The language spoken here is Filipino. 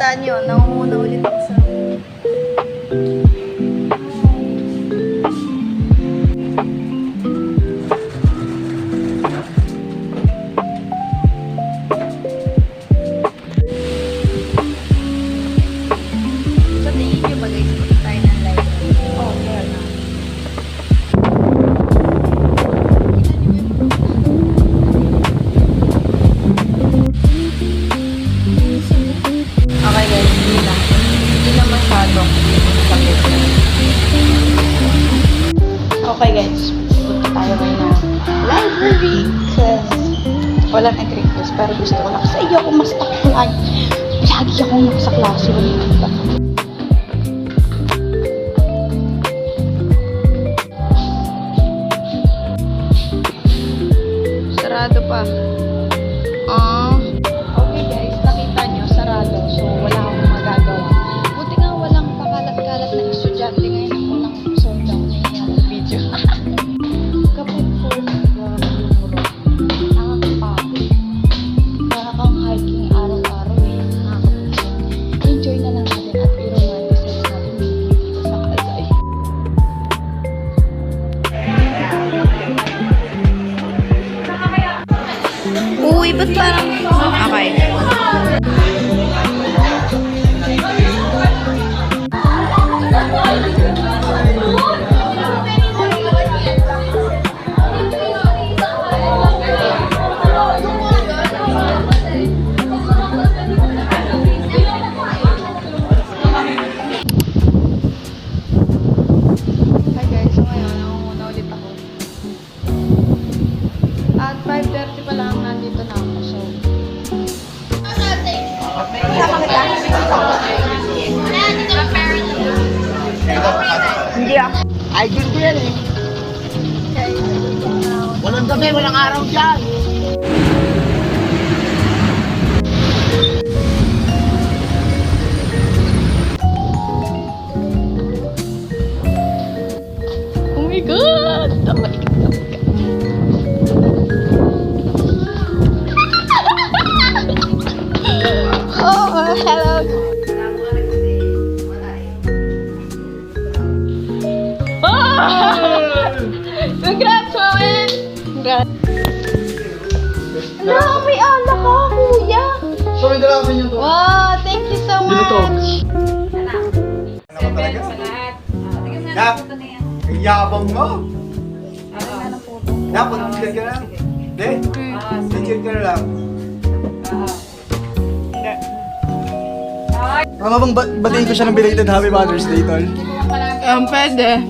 Kita nyo, nangunguna ulit ako sa... Sa tingin nyo ba guys, punta tayo ng live? Oo, meron na. Okay guys, hindi na. Hindi na masyadong sakit. Okay guys, punta tayo ngayon na library kasi walang nag-request pero gusto ko lang kasi ayoko mas takulay. Lagi akong nasa klase. Sarado pa. Okay guys, nakita nyo, sarado. So, wala akong magagawa. Buti nga walang pakalat-kalat na estudyante ngayon ang walang sold down na yung video. Kapag first nakakapagod. Para kang hiking araw-araw eh. Nakakapagod. Enjoy na lang natin at i-romanticize natin dito sa Pasay. Uy, ba't parang... Okay. Hi guys, so ngayon, nangunguna ulit ako. At 5:30 pa lang nandito na ako, so... Hindi ako. Idol ko yan eh. Walang gabi, walang araw dyan. Oh my God! Oh my God! Oh, hello! Congrats, Owen! Congrats! Ano, may alak ka, kuya! So, may dala ko sa inyo to. Wow, thank you so Dito to. much! Ano ka talaga? Nap, ang yabang mo. Nap, pag-check ka lang. Hindi? Check ka lang. Tama bang batiin ko siya ng belated Happy Mother's Day, tol? Pwede.